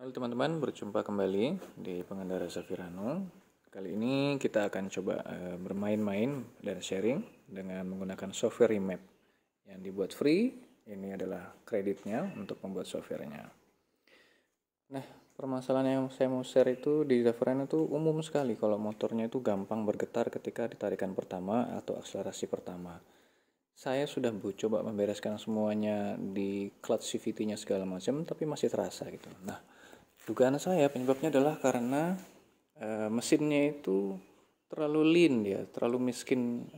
Halo teman-teman, berjumpa kembali di Pengendara Safirano. Kali ini kita akan coba bermain-main dan sharing dengan menggunakan software Remap yang dibuat free. Ini adalah kreditnya untuk membuat softwarenya. Nah, permasalahan yang saya mau share itu di Safirano itu umum sekali kalau motornya itu gampang bergetar ketika ditarikan pertama atau akselerasi pertama. Saya sudah coba membereskan semuanya di clutch CVT-nya segala macam, tapi masih terasa gitu. Nah, dugaan saya penyebabnya adalah karena mesinnya itu terlalu lean, terlalu miskin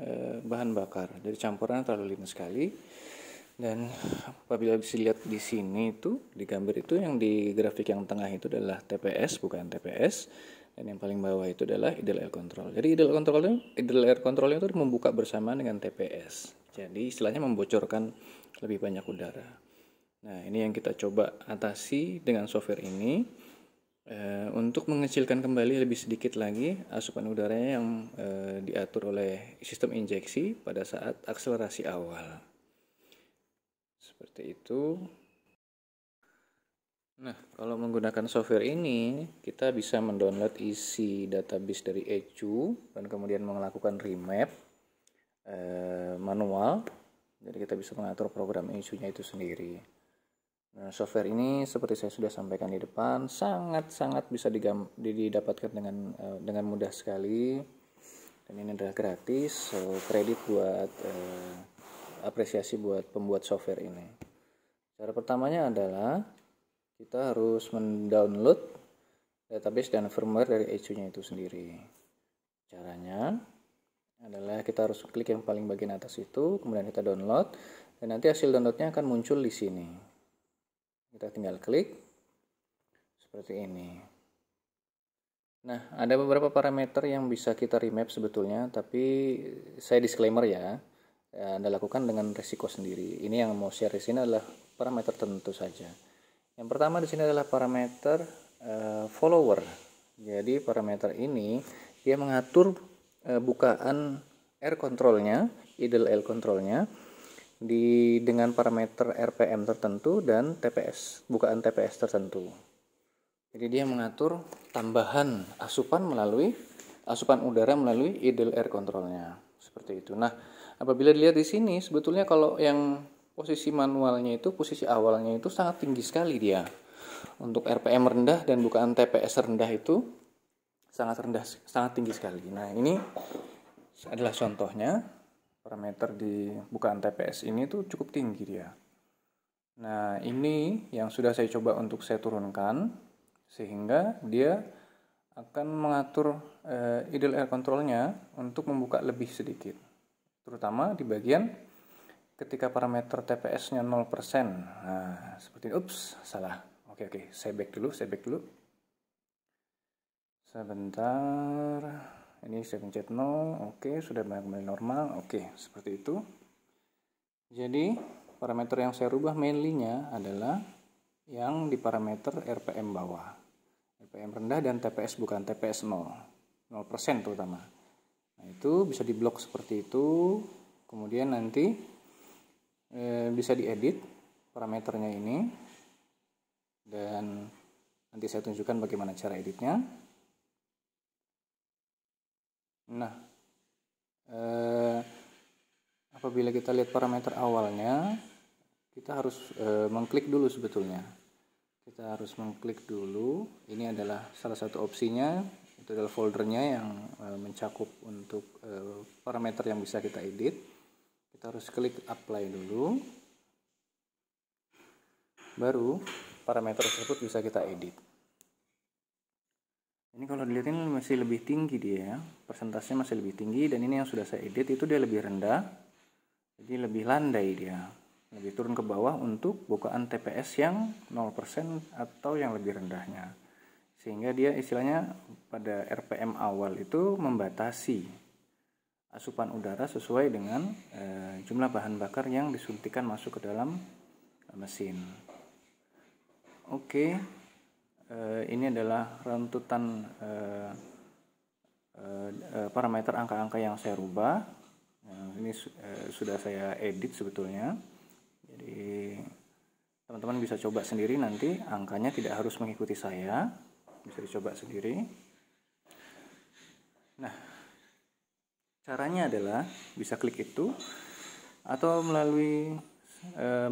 bahan bakar. Jadi campurannya terlalu lean sekali. Dan apabila bisa dilihat di sini itu, di gambar itu yang di grafik yang tengah itu adalah TPS, bukan TPS. Dan yang paling bawah itu adalah idle air control. Jadi idle air control itu membuka bersama dengan TPS. Jadi istilahnya membocorkan lebih banyak udara. Nah, ini yang kita coba atasi dengan software ini untuk mengecilkan kembali lebih sedikit lagi asupan udaranya yang diatur oleh sistem injeksi pada saat akselerasi awal. Seperti itu. Nah, kalau menggunakan software ini, kita bisa mendownload isi database dari ECU dan kemudian melakukan remap manual. Jadi kita bisa mengatur program ECU-nya itu sendiri. Nah, software ini seperti saya sudah sampaikan di depan sangat-sangat bisa didapatkan dengan mudah sekali, dan ini adalah gratis. So, kredit buat apresiasi buat pembuat software ini. Cara pertamanya adalah kita harus mendownload database dan firmware dari ECU-nya itu sendiri. Caranya adalah kita harus klik yang paling bagian atas itu, kemudian kita download, dan nanti hasil downloadnya akan muncul di sini. Kita tinggal klik seperti ini. Nah, ada beberapa parameter yang bisa kita remap sebetulnya, tapi saya disclaimer ya, Anda lakukan dengan risiko sendiri. Ini yang mau share di sini adalah parameter tertentu saja. Yang pertama di sini adalah parameter follower. Jadi parameter ini dia mengatur bukaan air controlnya, idle air controlnya dengan parameter RPM tertentu dan TPS, bukaan TPS tertentu. Jadi dia mengatur tambahan asupan udara melalui idle air controlnya, seperti itu. Nah, apabila dilihat di sini, sebetulnya kalau yang posisi manualnya itu, posisi awalnya itu sangat tinggi sekali dia. Untuk RPM rendah dan bukaan TPS rendah itu sangat tinggi sekali. Nah, ini adalah contohnya. Parameter di bukaan TPS ini tuh cukup tinggi dia. Nah, ini yang sudah saya coba untuk saya turunkan sehingga dia akan mengatur idle air controlnya untuk membuka lebih sedikit, terutama di bagian ketika parameter TPS-nya 0%. Nah, seperti ini. Salah. Oke, saya back dulu. Sebentar. Ini saya pencet 0. Oke, sudah kembali normal. Oke, seperti itu. Jadi, parameter yang saya rubah mainly-nya adalah yang di parameter RPM bawah. RPM rendah dan TPS bukan TPS 0%, 0% terutama. Nah, itu bisa diblok seperti itu. Kemudian nanti bisa diedit parameternya ini. Dan nanti saya tunjukkan bagaimana cara editnya. Nah, apabila kita lihat parameter awalnya, kita harus mengklik dulu sebetulnya. Kita harus mengklik dulu. Ini adalah salah satu opsinya. Itu adalah foldernya yang mencakup untuk parameter yang bisa kita edit. Kita harus klik apply dulu. Baru parameter tersebut bisa kita edit. Ini kalau dilihat ini masih lebih tinggi dia, persentasenya masih lebih tinggi, dan ini yang sudah saya edit itu dia lebih rendah, jadi lebih landai dia, lebih turun ke bawah untuk bukaan TPS yang 0% atau yang lebih rendahnya, sehingga dia istilahnya pada RPM awal itu membatasi asupan udara sesuai dengan jumlah bahan bakar yang disuntikan masuk ke dalam mesin. Oke. Ini adalah runtutan parameter angka-angka yang saya rubah. Ini sudah saya edit sebetulnya. Jadi Teman-teman bisa coba sendiri nanti, angkanya tidak harus mengikuti saya, bisa dicoba sendiri. Nah, caranya adalah bisa klik itu atau melalui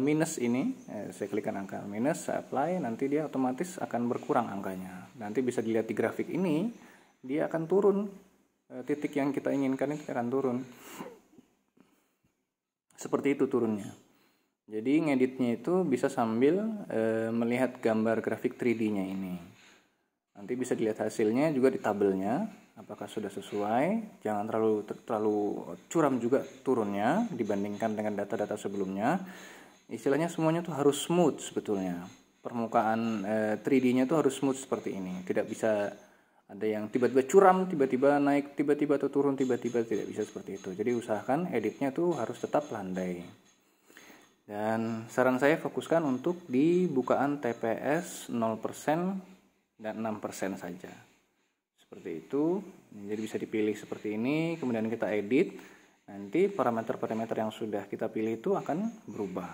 minus ini, saya klikkan angka minus, saya apply, nanti dia otomatis akan berkurang angkanya. Nanti bisa dilihat di grafik ini, dia akan turun, titik yang kita inginkan itu akan turun. Seperti itu turunnya. Jadi ngeditnya itu bisa sambil melihat gambar grafik 3D-nya ini. Nanti bisa dilihat hasilnya juga di tabelnya, apakah sudah sesuai. Jangan terlalu curam juga turunnya dibandingkan dengan data-data sebelumnya. Istilahnya semuanya tuh harus smooth sebetulnya. Permukaan 3D-nya tuh harus smooth seperti ini. Tidak bisa ada yang tiba-tiba curam, tiba-tiba naik, tiba-tiba atau turun, tiba-tiba, tidak bisa seperti itu. Jadi usahakan editnya tuh harus tetap landai. Dan saran saya fokuskan untuk di bukaan TPS 0% dan 6% saja. Seperti itu. Jadi bisa dipilih seperti ini, kemudian kita edit. Nanti parameter-parameter yang sudah kita pilih itu akan berubah.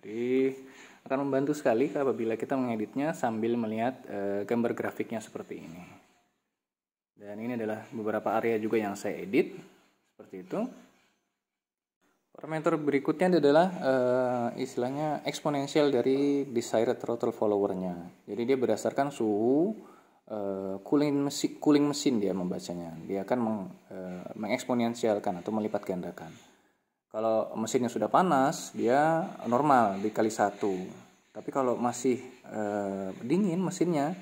Jadi akan membantu sekali apabila kita mengeditnya sambil melihat gambar grafiknya seperti ini. Dan ini adalah beberapa area juga yang saya edit seperti itu. Parameter berikutnya adalah istilahnya eksponensial dari desired throttle follower-nya. Jadi dia berdasarkan suhu cooling mesin dia membacanya. Dia akan mengeksponensialkan atau melipat gandakan. Kalau mesinnya sudah panas, dia normal dikali 1. Tapi kalau masih dingin mesinnya,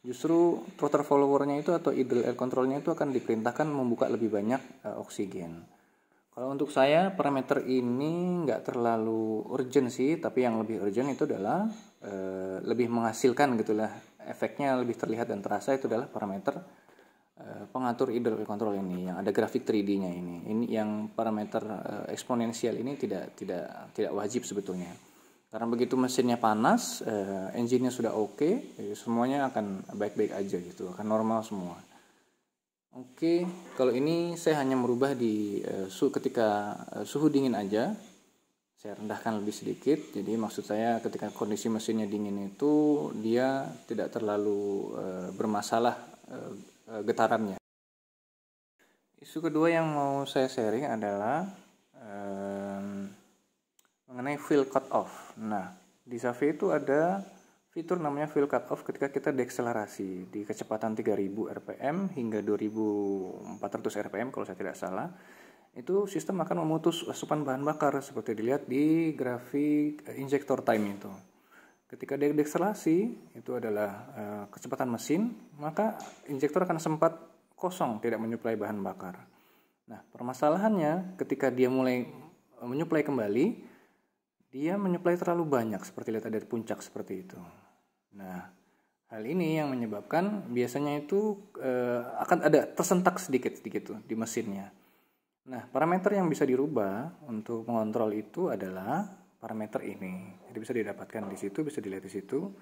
justru throttle follower-nya itu atau idle air control-nya itu akan diperintahkan membuka lebih banyak oksigen. Kalau untuk saya parameter ini nggak terlalu urgent sih, tapi yang lebih urgent itu adalah lebih menghasilkan gitulah, efeknya lebih terlihat dan terasa itu adalah parameter pengatur idle air control ini yang ada grafik 3D-nya ini. Ini yang parameter eksponensial ini tidak wajib sebetulnya. Karena begitu mesinnya panas, engine-nya sudah oke, semuanya akan baik-baik aja gitu, akan normal semua. Oke, kalau ini saya hanya merubah di ketika suhu dingin aja, saya rendahkan lebih sedikit. Jadi maksud saya ketika kondisi mesinnya dingin itu dia tidak terlalu bermasalah getarannya. Isu kedua yang mau saya sharing adalah mengenai fuel cut off. Nah, di Xavier itu ada fitur namanya fuel cut off ketika kita deakselerasi di kecepatan 3000 rpm hingga 2400 rpm kalau saya tidak salah. Itu sistem akan memutus asupan bahan bakar seperti dilihat di grafik injector time itu. Ketika deakselerasi itu adalah kecepatan mesin, maka injektor akan sempat kosong, tidak menyuplai bahan bakar. Nah, permasalahannya ketika dia mulai menyuplai kembali, dia menyuplai terlalu banyak seperti lihat ada puncak seperti itu. Nah, hal ini yang menyebabkan biasanya itu akan ada tersentak sedikit tuh di mesinnya. Nah, parameter yang bisa dirubah untuk mengontrol itu adalah parameter ini. Jadi bisa didapatkan di situ, bisa dilihat di situ.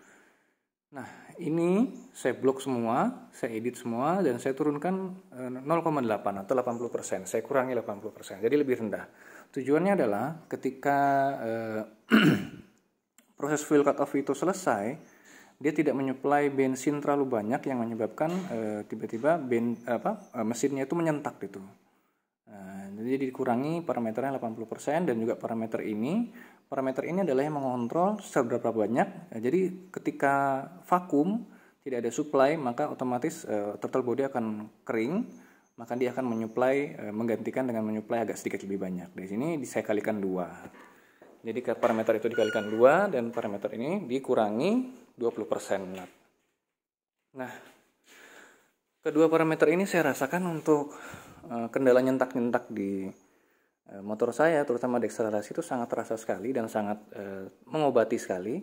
Nah, ini saya blok semua, saya edit semua dan saya turunkan 0,8 atau 80%. Saya kurangi 80%. Jadi lebih rendah. Tujuannya adalah ketika proses fuel cut off itu selesai, dia tidak menyuplai bensin terlalu banyak yang menyebabkan tiba-tiba mesinnya itu menyentak gitu. Jadi dikurangi parameternya 80% dan juga parameter ini adalah yang mengontrol seberapa banyak. Jadi ketika vakum tidak ada supply, maka otomatis throttle body akan kering, maka dia akan menggantikan dengan menyuplai agak sedikit lebih banyak. Di sini saya kalikan 2. Jadi parameter itu dikalikan 2 dan parameter ini dikurangi 20%. Nah, kedua parameter ini saya rasakan untuk kendala nyentak-nyentak di motor saya, terutama deakselerasi itu sangat terasa sekali dan sangat mengobati sekali.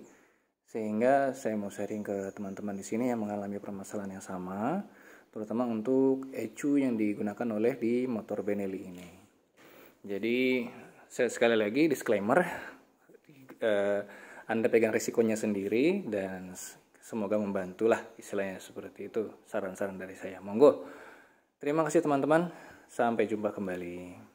Sehingga saya mau sharing ke teman-teman di sini yang mengalami permasalahan yang sama, terutama untuk ECU yang digunakan oleh di motor Benelli ini. Jadi saya sekali lagi disclaimer, Anda pegang risikonya sendiri dan semoga membantulah, istilahnya seperti itu saran-saran dari saya. Monggo. Terima kasih teman-teman, sampai jumpa kembali.